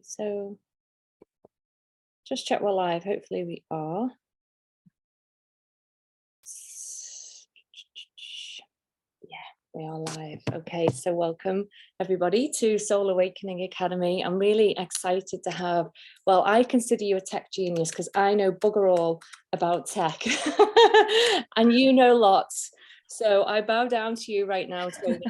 So just check we're live. Hopefully we are. Yeah, we are live. Okay, so welcome everybody to Soul Awakening Academy. I'm really excited to have, well, I consider you a tech genius because I know bugger all about tech and you know lots. So I bow down to you right now, Toni.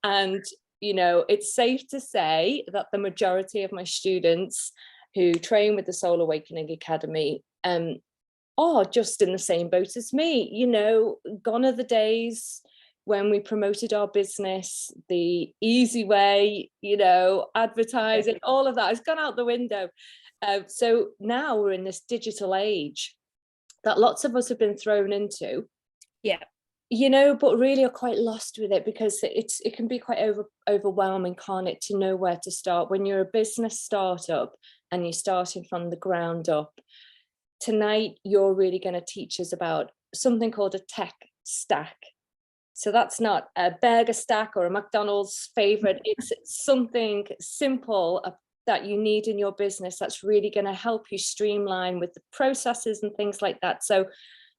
And it's safe to say that the majority of my students who train with the Soul Awakening Academy are just in the same boat as me. Gone are the days when we promoted our business the easy way, advertising, all of that has gone out the window. So now we're in this digital age that lots of us have been thrown into. Yeah. But really are quite lost with it because it can be quite overwhelming, can't it, to know where to start when you're a business startup and you're starting from the ground up. Tonight, you're really going to teach us about something called a tech stack. So that's not a burger stack or a McDonald's favorite. It's something simple that you need in your business that's really going to help you streamline with the processes and things like that. So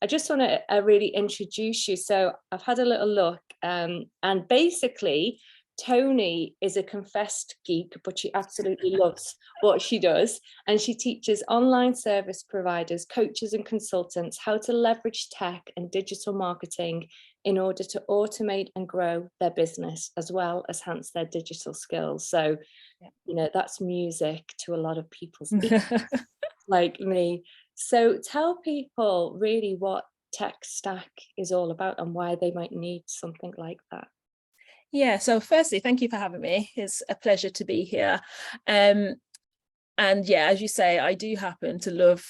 I just want to really introduce you. So I've had a little look and basically Toni is a confessed geek, but she absolutely loves what she does. And she teaches online service providers, coaches and consultants how to leverage tech and digital marketing in order to automate and grow their business, as well as enhance their digital skills. So, that's music to a lot of people's ears, like me. So tell people really what tech stack is all about and why they might need something like that. Yeah, so firstly, thank you for having me. It's a pleasure to be here. And yeah, as you say, I do happen to love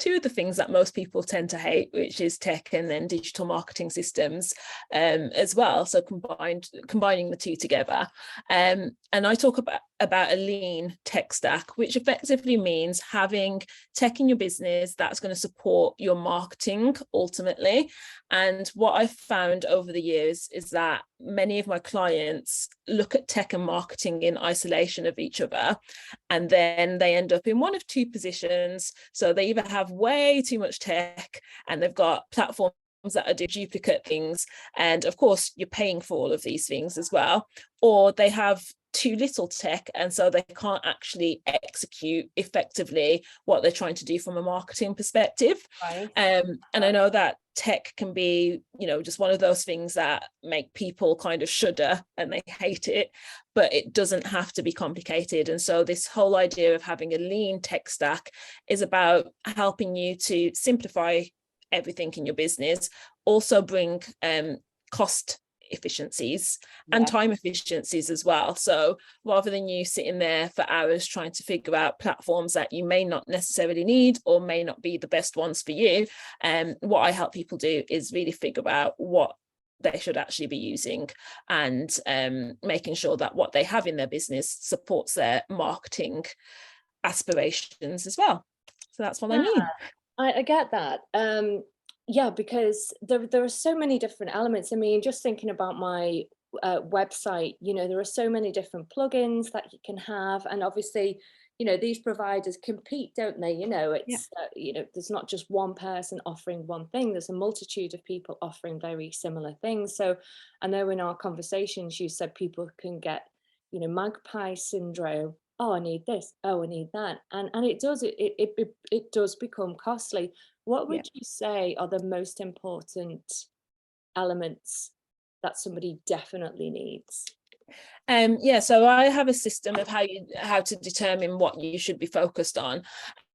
two of the things that most people tend to hate, which is tech and then digital marketing systems as well. So combining the two together. And I talk about a lean tech stack, which effectively means having tech in your business that's going to support your marketing ultimately. And what I've found over the years is that many of my clients look at tech and marketing in isolation of each other, and then they end up in one of two positions. So they either have way too much tech and they've got platforms that are duplicate things, and of course you're paying for all of these things as well, or they have too little tech and so they can't actually execute effectively what they're trying to do from a marketing perspective. Right. And I know that tech can be, just one of those things that make people kind of shudder and they hate it, but it doesn't have to be complicated. And so this whole idea of having a lean tech stack is about helping you to simplify everything in your business, also bring cost efficiencies and time efficiencies as well. So rather than you sitting there for hours trying to figure out platforms that you may not necessarily need or may not be the best ones for you, what I help people do is really figure out what they should actually be using and making sure that what they have in their business supports their marketing aspirations as well. So that's what I mean. I get that. Because there are so many different elements. I mean, just thinking about my website, there are so many different plugins that you can have, and obviously, these providers compete, don't they? It's there's not just one person offering one thing. There's a multitude of people offering very similar things. So I know in our conversations you said people can get magpie syndrome. Oh, I need this. Oh, I need that. And it does become costly. What would you say are the most important elements that somebody definitely needs? So I have a system of how to determine what you should be focused on.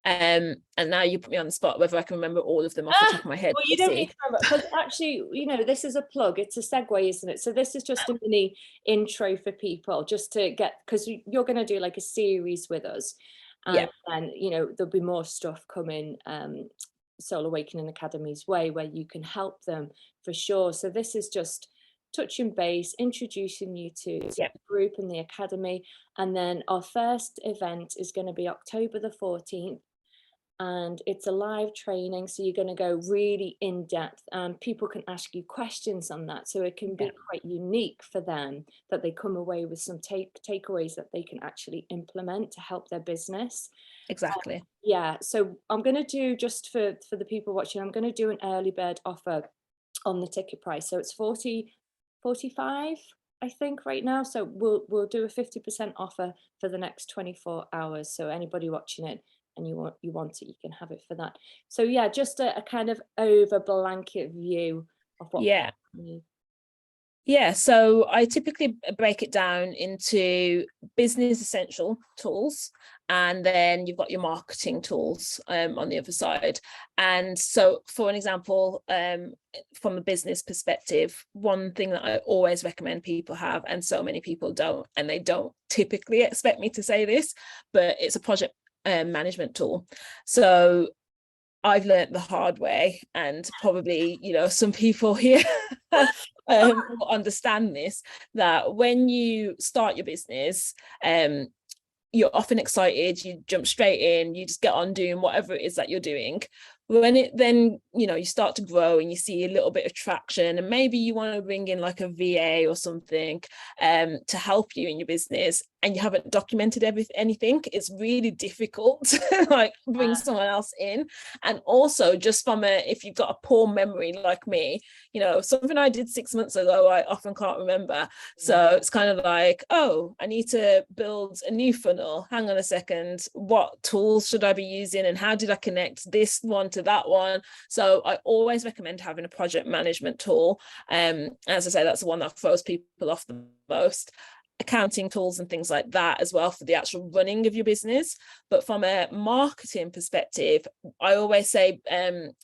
And now you put me on the spot whether I can remember all of them off the top of my head. Well, you don't need to remember, because actually, this is a plug. It's a segue, isn't it? So this is just a mini intro for people, just to get, because you're going to do like a series with us, and there'll be more stuff coming Soul Awakening Academy's way where you can help them for sure. So this is just touching base, introducing you to the group and the academy. And then our first event is going to be October the 14th. and it's a live training, so you're going to go really in depth, and people can ask you questions on that, so it can be Yeah, quite unique for them, that they come away with some takeaways that they can actually implement to help their business. exactly. Yeah, so I'm going to do, just for the people watching, I'm going to do an early bird offer on the ticket price, so it's 45, I think, right now. So we'll do a 50% offer for the next 24 hours, so anybody watching it and you want it, you can have it for that. So yeah, just a kind of over blanket view of what Yeah. people need. Yeah, so I typically break it down into business essential tools, and then you've got your marketing tools on the other side. And so, for an example, from a business perspective, one thing that I always recommend people have, and so many people don't, and they don't typically expect me to say this, but it's a project management tool. So I've learned the hard way, and probably, some people here will understand this, that when you start your business, you're often excited, you jump straight in, you just get on doing whatever it is that you're doing. When it then, you start to grow and you see a little bit of traction, and maybe you want to bring in like a VA or something to help you in your business, and you haven't documented anything, it's really difficult to like bring someone else in. And also, just from if you've got a poor memory like me, something I did 6 months ago, I often can't remember. So it's kind of like, oh, I need to build a new funnel. Hang on a second. What tools should I be using? And how did I connect this one to that one? So I always recommend having a project management tool. As I say, that's the one that throws people off the most. Accounting tools and things like that as well for the actual running of your business. But from a marketing perspective, I always say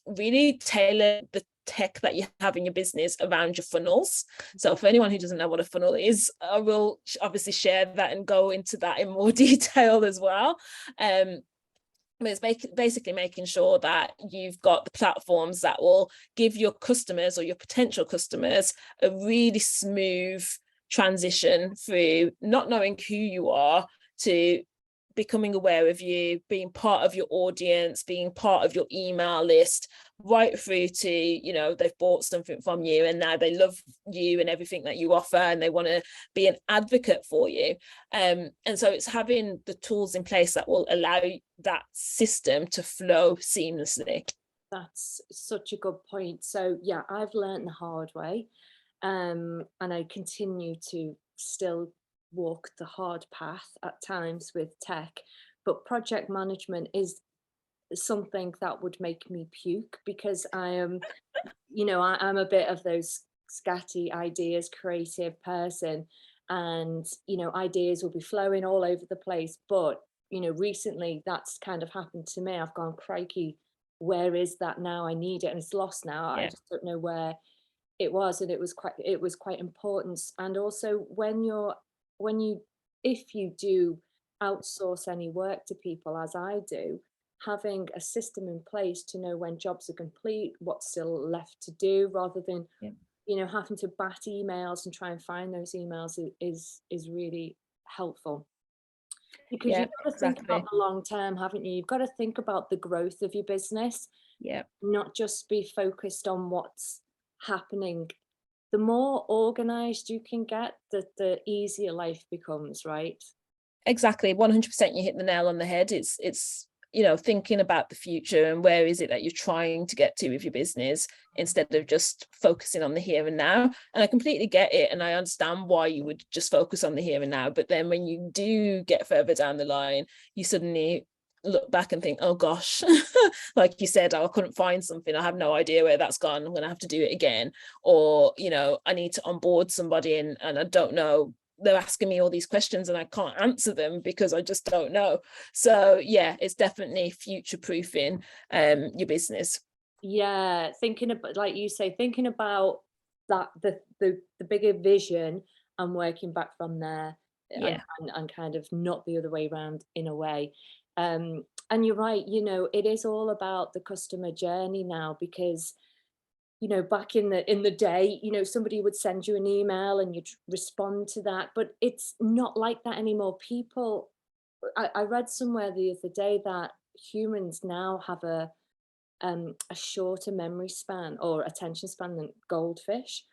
really tailor the tech that you have in your business around your funnels. So for anyone who doesn't know what a funnel is, I will obviously share that and go into that in more detail as well. It's basically making sure that you've got the platforms that will give your customers or your potential customers a really smooth transition through not knowing who you are to becoming aware of you, being part of your audience, being part of your email list, right through to, they've bought something from you and now they love you and everything that you offer, and they want to be an advocate for you. And so it's having the tools in place that will allow that system to flow seamlessly. That's such a good point. So yeah, I've learned the hard way, and I continue to still walk the hard path at times with tech. But project management is something that would make me puke, because I am, I'm a bit of those scatty ideas, creative person, and ideas will be flowing all over the place. But recently that's kind of happened to me. I've gone, crikey, where is that now? I need it, and it's lost now. I Yeah, just don't know where it was, and it was quite important. And also, when you if you do outsource any work to people, as I do, having a system in place to know when jobs are complete, what's still left to do, rather than yeah, having to bat emails and try and find those emails, is really helpful. Because yeah, you've got to think about exactly. the long term, haven't you? You've got to think about the growth of your business, Yeah. not just be focused on what's happening. The more organized you can get, the easier life becomes, right? Exactly, 100%. You hit the nail on the head. It's thinking about the future and where is it that you're trying to get to with your business, instead of just focusing on the here and now. And I completely get it, and I understand why you would just focus on the here and now. But then when you do get further down the line, you suddenly look back and think, oh gosh, like you said, oh, I couldn't find something, I have no idea where that's gone, I'm gonna have to do it again. Or I need to onboard somebody, and I don't know, they're asking me all these questions and I can't answer them because I just don't know. So yeah, it's definitely future proofing your business. Yeah, thinking about, like you say, thinking about that, the bigger vision, and working back from there, and, Yeah, and kind of not the other way around, in a way. And you're right, it is all about the customer journey now, because back in the day, somebody would send you an email and you'd respond to that, but it's not like that anymore. People, I read somewhere the other day that humans now have a shorter memory span or attention span than goldfish.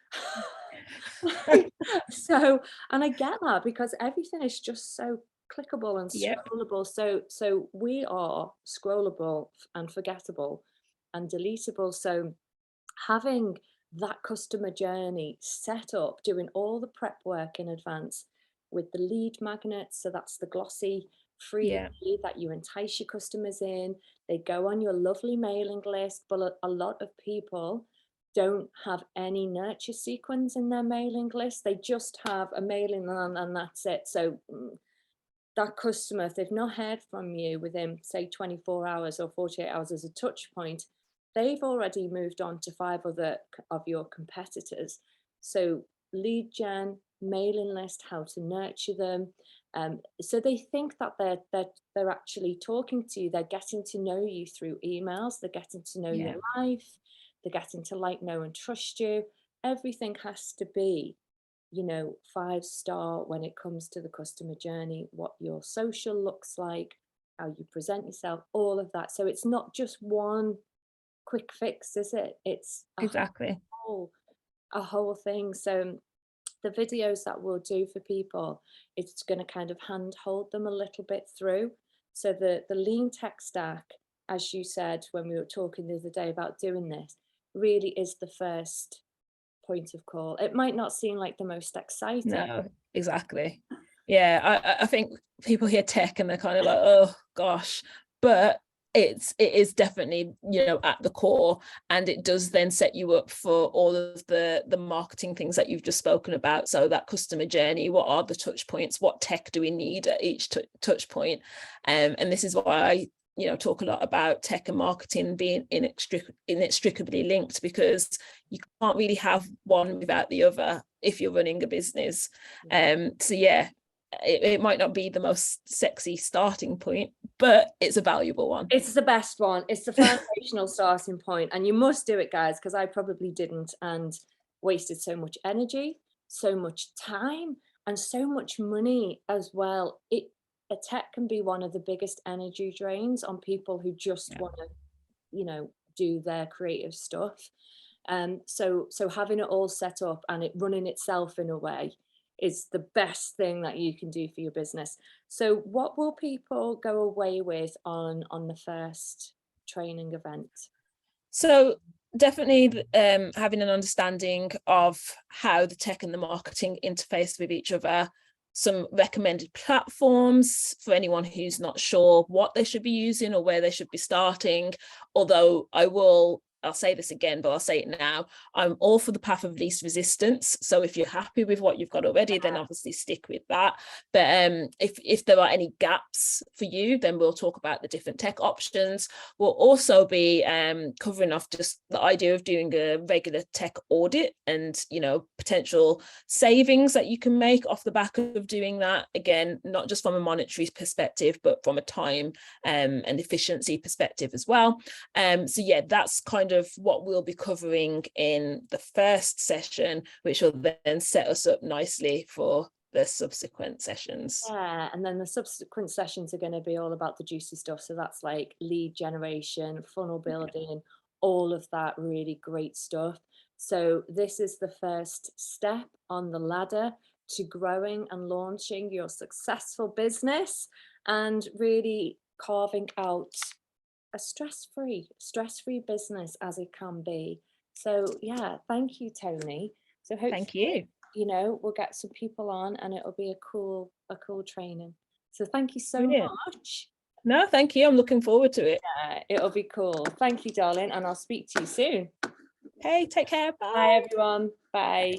So, and I get that because everything is just so clickable and Yep. scrollable. So we are scrollable and forgettable and deletable. So having that customer journey set up, doing all the prep work in advance with the lead magnets, so that's the glossy free Yeah. lead that you entice your customers in. They go on your lovely mailing list, but a lot of people don't have any nurture sequence in their mailing list. They just have a mailing and that's it. So that customer, if they've not heard from you within, say, 24 hours or 48 hours as a touch point, they've already moved on to 5 other of your competitors. So lead gen, mailing list, how to nurture them. So they think that they're actually talking to you. They're getting to know you through emails. They're getting to know Yeah. your life. They're getting to like, know, and trust you. Everything has to be, 5-star when it comes to the customer journey, what your social looks like, how you present yourself, all of that. So it's not just one quick fix, is it? It's Exactly. a whole thing. So the videos that we'll do for people, it's going to kind of hand hold them a little bit through. So the lean tech stack, as you said when we were talking the other day about doing this, really is the first point of call. It might not seem like the most exciting. No, exactly. Yeah, I think people hear tech and they're kind of like, oh gosh, but it is definitely, at the core, and it does then set you up for all of the marketing things that you've just spoken about. So that customer journey, what are the touch points, what tech do we need at each touch point? And this is why I talk a lot about tech and marketing being inextricably linked, because you can't really have one without the other if you're running a business. So yeah, it might not be the most sexy starting point, but it's a valuable one. It's the best one. It's the foundational starting point, and you must do it, guys, because I probably didn't and wasted so much energy, so much time, and so much money as well. A tech can be one of the biggest energy drains on people who just want to, do their creative stuff. So having it all set up and it running itself in a way is the best thing that you can do for your business. So what will people go away with on the first training event? So definitely having an understanding of how the tech and the marketing interface with each other, some recommended platforms for anyone who's not sure what they should be using or where they should be starting. Although I'll say this again, but I'll say it now. I'm all for the path of least resistance. So if you're happy with what you've got already, then obviously stick with that. But if there are any gaps for you, then we'll talk about the different tech options. We'll also be covering off just the idea of doing a regular tech audit and, potential savings that you can make off the back of doing that. Again, not just from a monetary perspective, but from a time and efficiency perspective as well. So yeah, that's kind of what we'll be covering in the first session, which will then set us up nicely for the subsequent sessions. Yeah, and then the subsequent sessions are going to be all about the juicy stuff. So that's like lead generation, funnel building, all of that really great stuff. So this is the first step on the ladder to growing and launching your successful business and really carving out a stress-free business as it can be. So yeah, thank you, Toni. So hopefully, thank you. We'll get some people on and it'll be a cool training. So thank you so Brilliant. much. No, thank you. I'm looking forward to it. Yeah, it'll be cool. Thank you, darling, and I'll speak to you soon. Okay, take care. Bye. Bye, everyone. Bye.